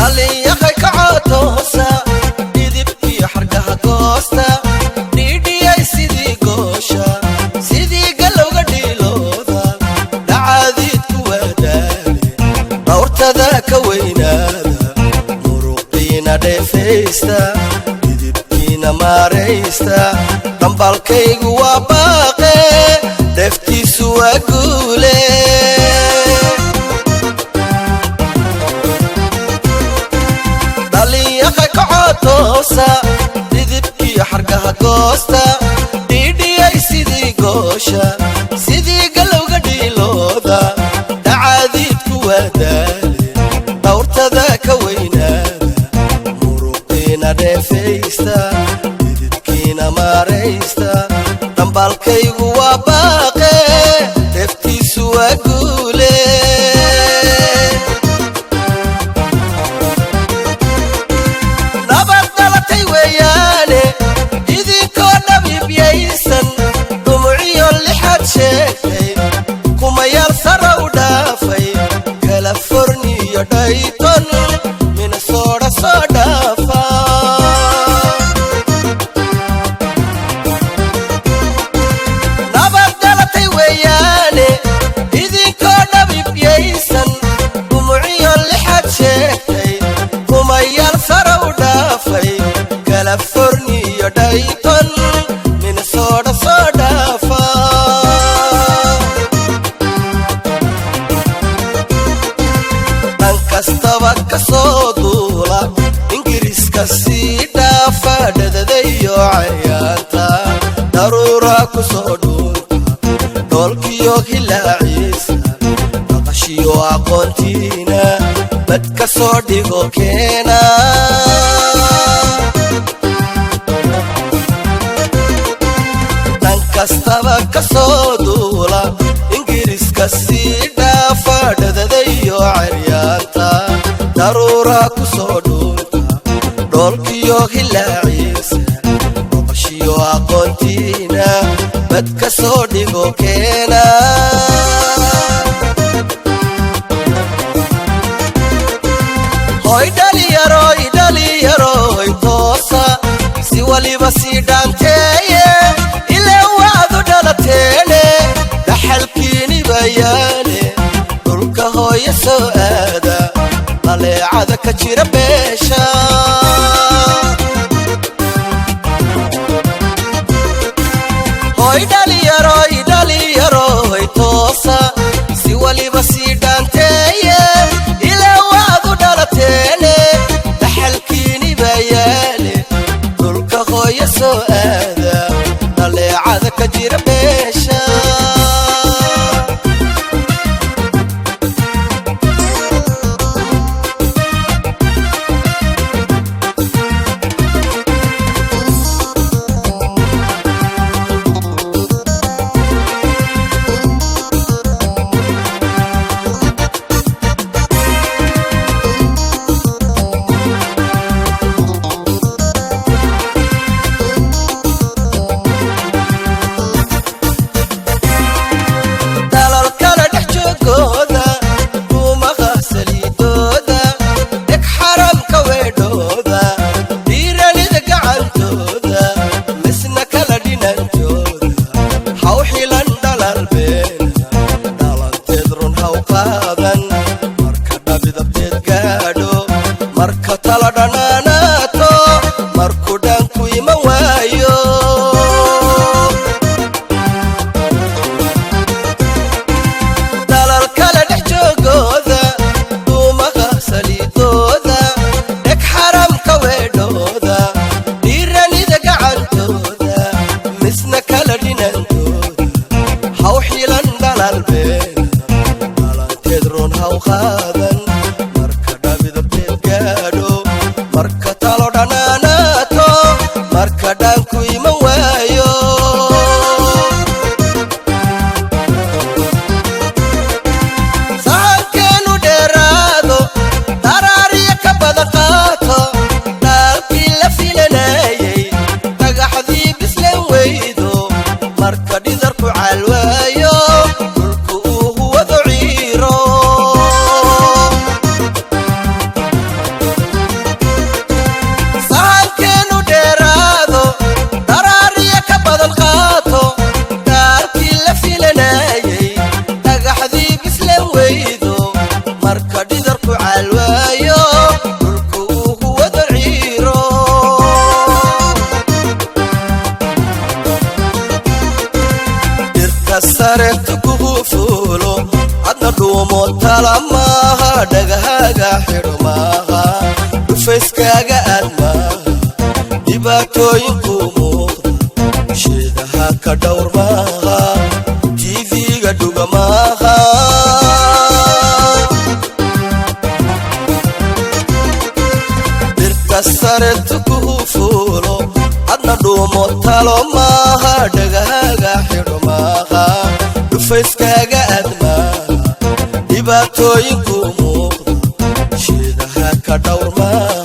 دالي يا خي كعطوسا ديدبكي حرقها قوستا ديدي اي سيدي قوشا سيدي قلو قديلوذا دعاذيد كوادالي دورتا ذاك ويناذا مروقينا ديفيستا ديدبكينا ماريستا دنبالكيق واباقي دفتي سوا قولي دالي يا خي كعطوسا ديدبكي حرقها قوستا ديدي اي سيدي قوشا سيدي قلو قديلوذا دعاذيد كوادالي دورتا ذاك ويناذا مروقينا ديفيستا ديدبكينا ماريستا دنبالكيق واباقي دفتي سوا قولي كاليفورنيا دايتون مينيسوتا صدفة نبدلتي وياني إذنكو نبي بيسن دموعي اللي حد شيكتي كميال سرو دافي كاليفورنيا دايتون مينيسوتا صدفة kastaba kasoo duula ingiriiska sii dhaafa dhadadayo cayaanta daruura ku soo dhuunta dhoolkiyo hilaaciisa maqashiyo aqoontiina bad ka soo dhigo keena dhan kastaba kasoo duula ingiriiska sii dhaafa dhadadayo cayaanta daruura ku soo dhuunta dhoolkiyo hilaaciisa maqashiyo aqoontiina bad ka soo dhigo keena hoy dhaliyaroy toosa si waliba sii dhaanteeye ilaa waadu dhalateene dhaxalkiini bayaane dhulka hooya soo aada daleecada ka jira beesha hoy dhaliyaroy toosa si waliba sii dhaanteeye ilaa waadu dhalateene dhaxalkiini bayaale dhulka hooya soo aada daleecada ka jira beesha marka tala dhanaanaato marku dhaanku ima waayo dalal kale dhex joogooda duumaha saliidooda dheg xaramka weedhooda dhiiranida gacantooda misna kala dhinantooda haw xilan dhalal beena dhalanteed run haw qaadan marka talo dhanaanaato marka dhaanku ima waayo sahankeenu dheeraado daraariya ka badan qaato dhaalkii la filanayay dhagaxdii bislan weydo marka dhidarku calwaayo dhulku uu huwado ciiro marka dhidarku calwaayo dhulku ugu wada ciiro dhirka sareerta kugu fuulo adna dhuumo tala maaha dhagahaaga xidho maaha dhufayskaaga aad maaha dhibaatooyinku muuqda sheedaha ka dhowr maaha tiifiga dhuga maaha dhirka sareerta kugu fuulo adna dhuumo talo maaha dhagahaaga xidho maaha dhufayskaaga aad maaha dhibaatooyinku muuqda sheedaha ka dhowr maaha